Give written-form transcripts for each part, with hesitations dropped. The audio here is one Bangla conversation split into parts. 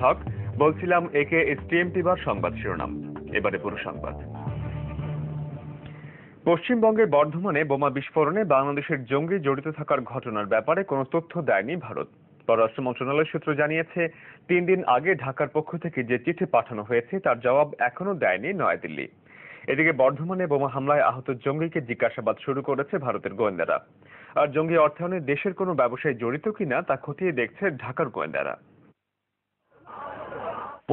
হক বলছিলাম একে এসটিএমটি বার সংবাদ শিরোনাম, এবারে পুরো সংবাদ। পশ্চিমবঙ্গের বর্ধমানে বোমা বিস্ফোরণে বাংলাদেশের জঙ্গি জড়িত থাকার ঘটনার ব্যাপারে কোনো তথ্য দেয়নি ভারত। পররাষ্ট্র মন্ত্রণালয় সূত্র জানিয়েছে, 3 দিন আগে ঢাকার পক্ষ থেকে যে চিঠি পাঠানো হয়েছে তার জবাব এখনো দেয়নি নয়াদিল্লি। এদিকে বর্ধমানে বোমা হামলায় আহত জঙ্গিকে জিজ্ঞাসাবাদ শুরু করেছে ভারতের গোয়েন্দারা। আর জঙ্গি অর্থায়নে দেশের কোনো ব্যবসায়ী জড়িত কিনা তা খতিয়ে দেখছে ঢাকার গোয়েন্দারা।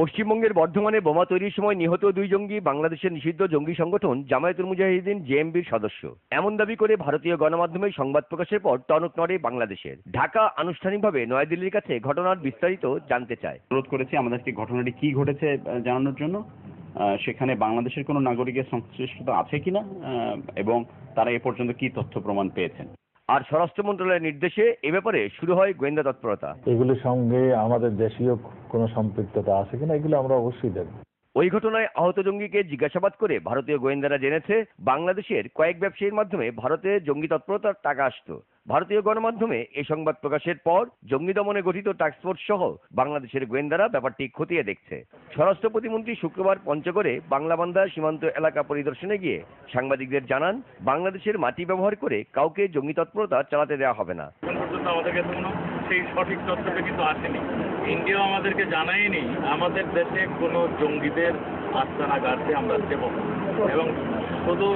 পশ্চিমবঙ্গের বর্ধমানে বোমা তৈরির সময় নিহত 2 জঙ্গি বাংলাদেশের নিষিদ্ধ জঙ্গি সংগঠন জামায়াতুল মুজাহিদিন জেএমবির সদস্য, এমন দাবি করে ভারতীয় গণমাধ্যমে সংবাদ প্রকাশের পর টনক নড়ে বাংলাদেশের। ঢাকা আনুষ্ঠানিকভাবে নয়াদিল্লির কাছে ঘটনার বিস্তারিত জানতে চায়। অনুরোধ করেছি আমাদেরকে ঘটনাটি কি ঘটেছে জানানোর জন্য, সেখানে বাংলাদেশের কোনো নাগরিকের সংশ্লিষ্টতা আছে কিনা এবং তারা এ পর্যন্ত কি তথ্য প্রমাণ পেয়েছেন। আর স্বরাষ্ট্র মন্ত্রণালয়ের নির্দেশে এ ব্যাপারে শুরু হয় গোয়েন্দা তৎপরতা। এগুলোর সঙ্গে আমাদের দেশীয় কোনো সম্পৃক্ততা আছে কিনা এগুলো আমরা অবশ্যই দেখব। ওই ঘটনায় আহত জঙ্গিকে জিজ্ঞাসাবাদ করে ভারতীয় গোয়েন্দারা জেনেছে বাংলাদেশের কয়েক ব্যবসায়ীর মাধ্যমে ভারতে জঙ্গি তৎপরতার টাকা আসতো। ভারতীয় গণমাধ্যমে এই সংবাদ প্রকাশের পর জঙ্গি দমনে গঠিত টাস্কফোর্স সহ বাংলাদেশের গোয়েন্দারা ব্যাপারটি খতিয়ে দেখছে। স্বরাষ্ট্র প্রতিমন্ত্রী শুক্রবার পঞ্চগড়ে বাংলাবান্ধা সীমান্ত এলাকা পরিদর্শনে গিয়ে সাংবাদিকদের জানান, বাংলাদেশের মাটি ব্যবহার করে কাউকে জঙ্গি তৎপরতা চালাতে দেওয়া হবে না। আমাদের কাছে কোনো সেই সঠিক তথ্যটা কিন্তু আসেনি। ইন্ডিয়া আমাদেরকে জানায়নি আমাদের দেশে কোনো জঙ্গিদের আস্তানা গাড়তে আমরা দেব, এবং শুধু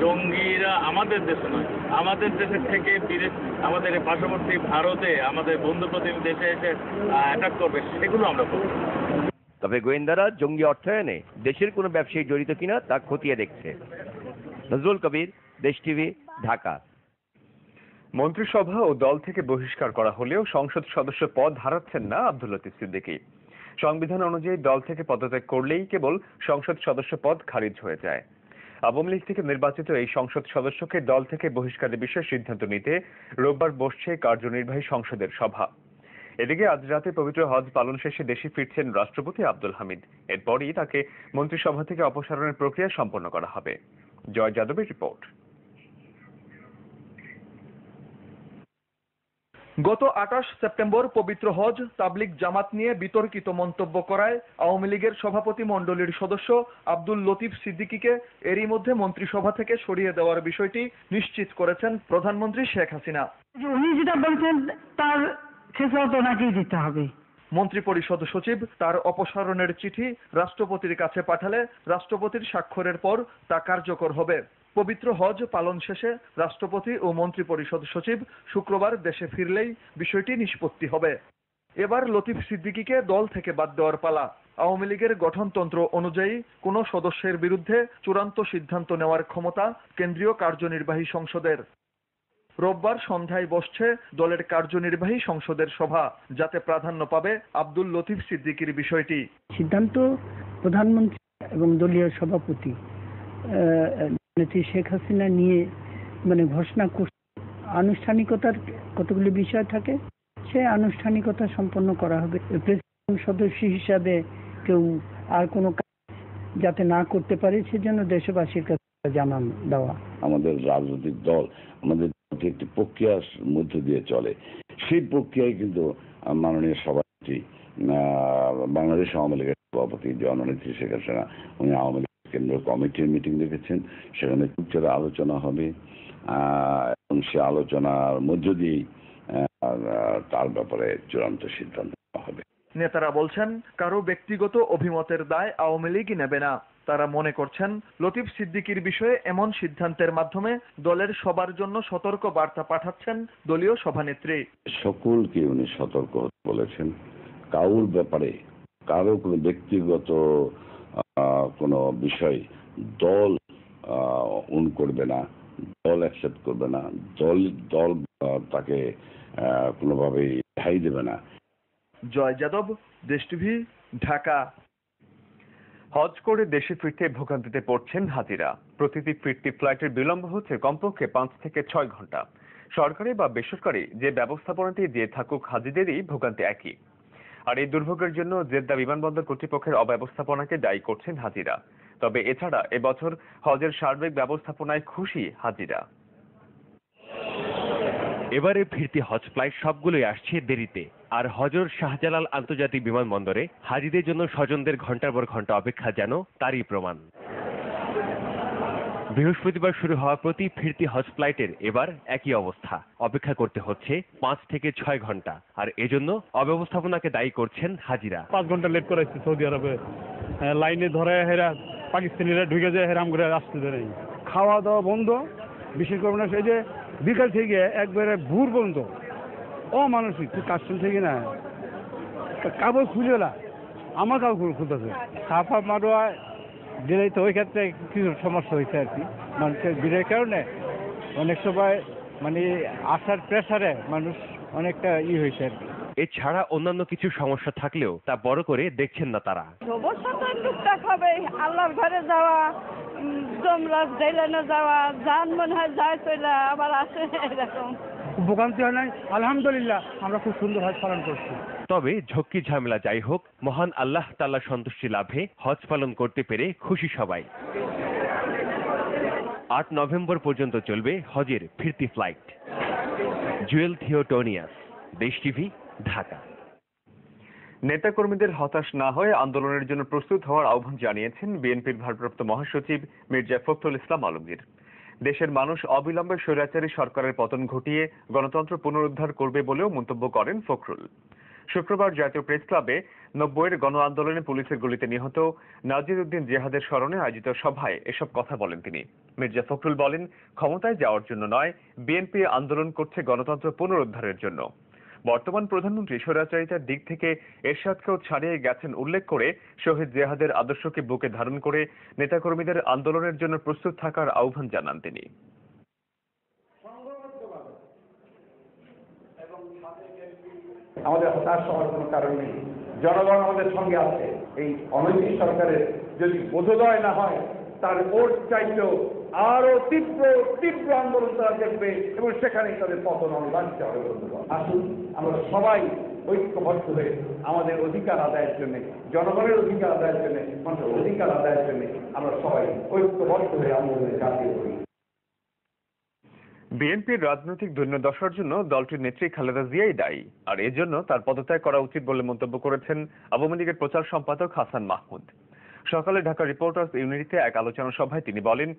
জঙ্গিরা আমাদের দেশে নয়, আমাদের দেশের থেকে বিদেশ, আমাদের পার্শ্ববর্তী ভারতে আমাদের বন্ধু প্রতিবেশী দেশে এসে অ্যাটাক করবে, সেগুলো আমরা করব। তবে গোয়েন্দারা জঙ্গি অর্থায়নে দেশের কোনো ব্যবসায়ী জড়িত কিনা তা খতিয়ে দেখছে। নজরুল কবির, দেশ টিভি, ঢাকা। মন্ত্রিসভা ও দল থেকে বহিষ্কার করা হলেও সংসদ সদস্য পদ হারাচ্ছেন না আব্দুল লতিফ সিদ্দিকী। সংবিধান অনুযায়ী দল থেকে পদত্যাগ করলেই কেবল সংসদ সদস্য পদ খারিজ হয়ে যায়। আওয়ামী লীগ থেকে নির্বাচিত এই সংসদ সদস্যকে দল থেকে বহিষ্কারের বিষয়ে সিদ্ধান্ত নিতে রোববার বসছে কার্যনির্বাহী সংসদের সভা। এদিকে আজ রাতে পবিত্র হজ পালন শেষে দেশে ফিরছেন রাষ্ট্রপতি আব্দুল হামিদ। এরপরই তাকে মন্ত্রিসভা থেকে অপসারণের প্রক্রিয়া সম্পন্ন করা হবে। জয় যাদবের রিপোর্ট। গত 28 সেপ্টেম্বর পবিত্র হজ তাবলিগ জামাত নিয়ে বিতর্কিত মন্তব্য করায় আওয়ামী লীগের সভাপতি মণ্ডলীর সদস্য আব্দুল লতিফ সিদ্দিকীকে এরই মধ্যে মন্ত্রিসভা থেকে সরিয়ে দেওয়ার বিষয়টি নিশ্চিত করেছেন প্রধানমন্ত্রী শেখ হাসিনা। উনি যেটা বলছেন তার খেসারত ওনাকেই দিতে হবে। মন্ত্রিপরিষদ সচিব তার অপসারণের চিঠি রাষ্ট্রপতির কাছে পাঠালে রাষ্ট্রপতির স্বাক্ষরের পর তা কার্যকর হবে। পবিত্র হজ পালন শেষে রাষ্ট্রপতি ও মন্ত্রিপরিষদ সচিব শুক্রবার দেশে ফিরলেই বিষয়টি নিষ্পত্তি হবে। এবার লতিফ সিদ্দিকীকে দল থেকে বাদ দেওয়ার পালা। আওয়ামী লীগের গঠনতন্ত্র অনুযায়ী কোনো সদস্যের বিরুদ্ধে চূড়ান্ত সিদ্ধান্ত নেওয়ার ক্ষমতা কেন্দ্রীয় কার্যনির্বাহী সংসদের। রোববার সন্ধ্যায় বসছে দলের কার্যনির্বাহী সংসদের সভা, যাতে প্রাধান্য পাবে আব্দুল লতিফ সিদ্দিকীর বিষয়টি। সিদ্ধান্ত প্রধানমন্ত্রী এবং দলীয় সভাপতি নেত্রী শেখ হাসিনা নিয়ে ঘোষণা করছে। আনুষ্ঠানিকতার কতগুলি বিষয় থাকে, সে আনুষ্ঠানিকতা সম্পন্ন করা হবে। প্রেসিডিয়াম সদস্য হিসাবে কেউ আর কোনো কাজ যাতে না করতে পারে সেজন্য দেশবাসীর কাছে জানান দেওয়া। আমাদের রাজনৈতিক দল আমাদের একটি প্রক্রিয়ার মধ্যে দিয়ে চলে, সেই প্রক্রিয়ায় কিন্তু মাননীয় সভাপতি বাংলাদেশ আওয়ামী লীগের সভাপতি জননেত্রী শেখ হাসিনা উনি আওয়ামী লীগ কেন্দ্রীয় কমিটির মিটিং রেখেছেন, সেখানে খুব আলোচনা হবে এবং সে আলোচনার মধ্য দিয়েই তার ব্যাপারে চূড়ান্ত সিদ্ধান্ত হবে। নেতারা বলছেন, কারো ব্যক্তিগত অভিমতের দায় আওয়ামী লীগ নেবে না। তারা মনে করছেন লতিফ সিদ্দিকীর বিষয়ে এমন সিদ্ধান্তের মাধ্যমে দলের সবার জন্য সতর্ক বার্তা পাঠাচ্ছেন দলীয় সভানেত্রী। সকলকে উনি সতর্ক হতে বলেছেন, কারোর ব্যাপারে কারো কোনো ব্যক্তিগত কোনো বিষয় দল করবে না, দল অ্যাকসেপ্ট করবে না, দল তাকে কোনোভাবেই রেহাই দেবে না। জয় যাদব, দেশ টিভি, ঢাকা। হজ করে দেশে ফিরতে ভোগান্তিতে পড়ছেন হাজিরা। প্রতিটি ফিরতি ফ্লাইটের বিলম্ব হচ্ছে কমপক্ষে 5 থেকে 6 ঘন্টা। সরকারি বা বেসরকারি যে ব্যবস্থাপনাটি দিয়ে থাকুক, হাজিদেরই ভোগান্তি একই। আর এই দুর্ভোগের জন্য জেদ্দা বিমানবন্দর কর্তৃপক্ষের অব্যবস্থাপনাকে দায়ী করছেন হাজিরা। তবে এছাড়া এবছর হজের সার্বিক ব্যবস্থাপনায় খুশি হাজিরা। এবারে ফিরতি হজ ফ্লাইট সবগুলোই আসছে দেরিতে। আর হজরত শাহজালাল আন্তর্জাতিক বিমানবন্দরে হাজিদের জন্য স্বজনদের ঘন্টার পর ঘন্টা অপেক্ষা যেন তারই প্রমাণ। বৃহস্পতিবার শুরু হওয়া প্রতি ফিরতি হজ ফ্লাইটের এবার একই অবস্থা। অপেক্ষা করতে হচ্ছে 5 থেকে 6 ঘন্টা। আর এজন্য অব্যবস্থাপনাকে দায়ী করছেন হাজিরা। 5 ঘন্টা লেট করাইছে সৌদি আরবে, লাইনে ধরে হেরা পাকিস্তানিরা ঢুকে যায়, হেরাম করে আসতে দেয়। খাওয়া দাওয়া বন্ধ, বিশেষ করে না সেই যে বিকাল থেকে একবারে ভোর পর্যন্ত অমানসিক কাস্টম থেকে না কাগজ খুলে না, আমার কাগজ খুলতেছে সাফা মারোয়া দিলেই তো ওই ক্ষেত্রে কিছু সমস্যা হয়েছে আর কি। মানুষের ভিড়ের কারণে অনেক সময় মানে আসার প্রেসারে মানুষ অনেকটা হয়েছে আর কি। এছাড়া অন্যান্য কিছু সমস্যা থাকলেও তা বড় করে দেখছেন না তারা। সমস্যা তো টুকটাক হবে, আল্লাহর ঘরে যাওয়া, জমরাত জাইলানে যাওয়া, যান মনে হয় যায় চলে আবার আসে, এরকম ভোগান্তি হয় নাই। আলহামদুলিল্লাহ আমরা খুব সুন্দর হজ পালন করছি। তবে ঝক্কি ঝামেলা যাই হোক, মহান আল্লাহ তাআলার সন্তুষ্টি লাভে হজ পালন করতে পেরে খুশি সবাই। 8 নভেম্বর পর্যন্ত চলবে হজের ফিরতি ফ্লাইট। জুয়েল থিওটোনিয়াস, দেশ টিভি, ঢাকা। নেতাকর্মীদের হতাশ না হয়ে আন্দোলনের জন্য প্রস্তুত হওয়ার আহ্বান জানিয়েছেন বিএনপির ভারপ্রাপ্ত মহাসচিব মির্জা ফখরুল ইসলাম আলমগীর। দেশের মানুষ অবিলম্বে স্বৈরাচারী সরকারের পতন ঘটিয়ে গণতন্ত্র পুনরুদ্ধার করবে বলেও মন্তব্য করেন ফখরুল। শুক্রবার জাতীয় প্রেস ক্লাবে 90-এর গণ আন্দোলনে পুলিশের গুলিতে নিহত নাজির উদ্দিন জেহাদের স্মরণে আয়োজিত সভায় এসব কথা বলেন তিনি। মির্জা ফখরুল বলেন, ক্ষমতায় যাওয়ার জন্য নয়, বিএনপি আন্দোলন করছে গণতন্ত্র পুনরুদ্ধারের জন্য। বর্তমান প্রধানমন্ত্রী স্বৈরাচারিতার দিক থেকে এরশাদকেও ছাড়িয়ে গেছেন উল্লেখ করে শহীদ জেহাদের আদর্শকে বুকে ধারণ করে নেতাকর্মীদের আন্দোলনের জন্য প্রস্তুত থাকার আহ্বান জানান তিনি। আমাদের হতাশ হওয়ার কোনো কারণ নেই, জনগণ আমাদের সঙ্গে আছে। এই অনৈতিক সরকারের যদি বোধোদয় না হয়, তার ওট চাইতেও আরো তীব্র তীব্র আন্দোলন তারা দেখবে এবং সেখানেই তাদের পতন অনিবার্য হবে। আসুন আমরা সবাই ঐক্যবদ্ধ হয়ে আমাদের অধিকার আদায়ের জন্য, জনগণের অধিকার আদায়ের জন্য, মানুষের অধিকার আদায়ের জন্য আমরা সবাই ঐক্যবদ্ধ হয়ে আন্দোলনে ঝাঁপিয়ে পড়ি। বিএনপির রাজনৈতিক দৈন্যদশার জন্য দলটির নেত্রী খালেদা জিয়াই দায়ী, আর এজন্য তার পদত্যাগ করা উচিত বলে মন্তব্য করেছেন আওয়ামী লীগের প্রচার সম্পাদক হাসান মাহমুদ। সকালে ঢাকা রিপোর্টার্স ইউনিটিতে এক আলোচনা সভায় তিনি বলেন,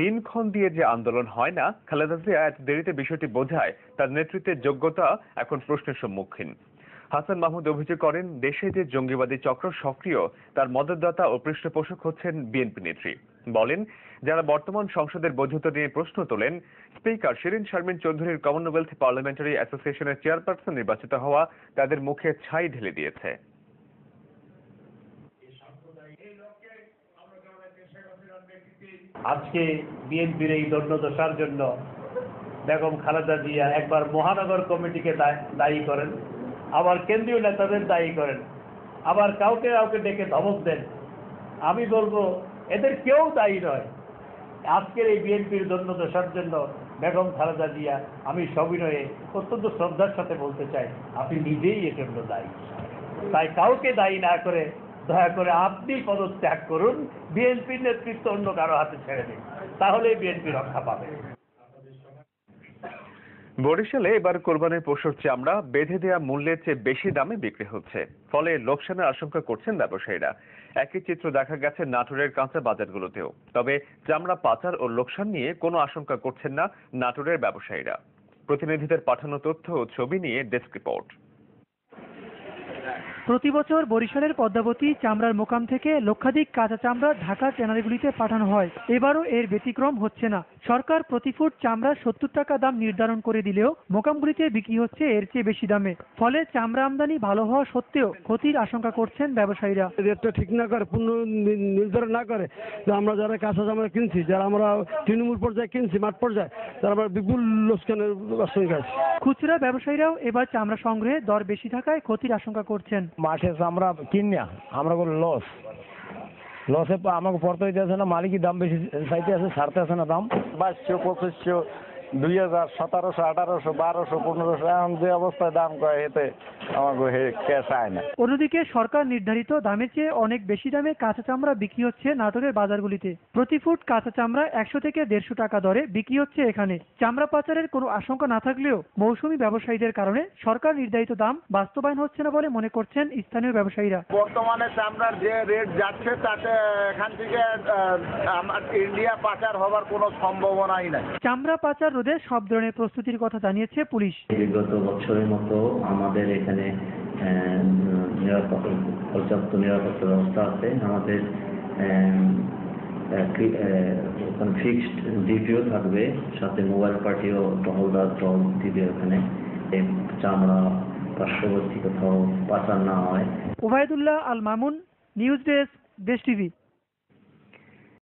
দিনক্ষণ দিয়ে যে আন্দোলন হয় না, খালেদা জিয়া এত দেরিতে বিষয়টি বোঝায় তার নেতৃত্বের যোগ্যতা এখন প্রশ্নের সম্মুখীন। হাসান মাহমুদ অভিযোগ করেন, দেশে যে জঙ্গিবাদী চক্র সক্রিয়, তার মদতদাতা ও পৃষ্ঠপোষক হচ্ছেন বিএনপি নেত্রী। বলেন, যারা বর্তমান সংসদের বৈধতা নিয়ে প্রশ্ন তোলেন, স্পিকার শিরিন শারমিন চৌধুরীর কমনওয়েলথ পার্লামেন্টারি অ্যাসোসিয়েশনের চেয়ারপারসন নির্বাচিত হওয়া তাদের মুখে ছাই ঢেলে দিয়েছে। আজকে বিএনপির এই দণ্ডদশার জন্য বেগম খালেদা জিয়া একবার মহানগর কমিটিকে দায়ী করেন, আবার কেন্দ্রীয় নেতাদের দায়ী করেন, আবার কাউকে কাউকে ডেকে ধমক দেন। আমি বলবো এদের কেউ দায়ী নয়। আজকের এই বিএনপির দণ্ডদশার জন্য বেগম খালেদা জিয়া, আমি সবিনয়ে অত্যন্ত শ্রদ্ধার সাথে বলতে চাই, আপনি নিজেই এর জন্য দায়ী। তাই কাউকে দায়ী না করে দয়া করে আপনি পদত্যাগ করুন, বিএনপির নেতৃত্ব অন্য কারো হাতে ছেড়ে দিন, তাহলে বিএনপি রক্ষা পাবে। বরিশালে এবার কোরবানির পশুর চামড়া বেঁধে দেওয়া মূল্যের চেয়ে বেশি দামে বিক্রি হচ্ছে, ফলে লোকসানের আশঙ্কা করছেন ব্যবসায়ীরা। একই চিত্র দেখা গেছে নাটোরের কাঁচা বাজারগুলোতেও। তবে চামড়া পাচার ও লোকসান নিয়ে কোনো আশঙ্কা করছেন না নাটোরের ব্যবসায়ীরা। প্রতিনিধিদের পাঠানো তথ্য ও ছবি নিয়ে ডেস্ক রিপোর্ট। প্রতি বছর বরিশালের পদ্মাবতী চামড়ার মোকাম থেকে লক্ষাধিক কাঁচা চামড়া ঢাকার ট্যানারিগুলিতে পাঠানো হয়। এবারও এর ব্যতিক্রম হচ্ছে না। সরকার প্রতি ফুট চামড়া 70 টাকা দাম নির্ধারণ করে দিলেও মোকামগুলিতে বিক্রি হচ্ছে এর চেয়ে বেশি দামে। ফলে চামড়া আমদানি ভালো হওয়া সত্ত্বেও ক্ষতির আশঙ্কা করছেন ব্যবসায়ীরা। রেটটা ঠিক না করে, পূর্ণ নির্ধারণ না করে, আমরা যারা কাঁচা চামড়া কিনছি, যারা আমরা তৃণমূল পর্যায়ে কিনছি, মাঠ পর্যায়ে, তারা আমরা বিপুল লোকসানের আশঙ্কা আছে। খুচরা ব্যবসায়ীরাও এবার চামড়া সংগ্রহে দর বেশি থাকায় ক্ষতির আশঙ্কা করছেন। মাঠে আমরা কিনি না, আমরা কোনো লসে আমাকে পড়তে হইতে আছে না, মালিকই দাম বেশি চাইতে আছে, ছাড়তে আছে না দাম। 2200, 2500 2000, 1700, 1800, 1200, 1500 এখন যে অবস্থায় দাম কয় এতে আমাকে ক্যাশ আয় না। অন্যদিকে সরকার নির্ধারিত দামের চেয়ে অনেক বেশি দামে কাঁচা চামড়া বিক্রি হচ্ছে নাটোরের বাজারগুলিতে। প্রতি ফুট কাঁচা চামড়া 100 থেকে 150 টাকা দরে বিক্রি হচ্ছে এখানে। চামড়া পাচারের কোনো আশঙ্কা না থাকলেও মৌসুমী ব্যবসায়ীদের কারণে সরকার নির্ধারিত দাম বাস্তবায়ন হচ্ছে না বলে মনে করছেন স্থানীয় ব্যবসায়ীরা। বর্তমানে চামড়ার যে রেট যাচ্ছে তাতে এখান থেকে ইন্ডিয়া পাচার হবার কোনো সম্ভাবনাই নাই। চামড়া পাচার রোধে সব ধরনের প্রস্তুতির কথা জানিয়েছে পুলিশ। বিগত বছরের মতো আমাদের এখানে পর্যাপ্ত নিরাপত্তা ব্যবস্থা আছে। আমাদের ফিক্সড ডিউটিও থাকবে, সাথে মোবাইল পার্টিও টহলদার দিবে ওখানে, চামড়া পার্শ্ববর্তী কোথাও পাচার না হয়। ওবায়দুল্লাহ আল মামুন, নিউজ ডেস্ক, দেশ টিভি।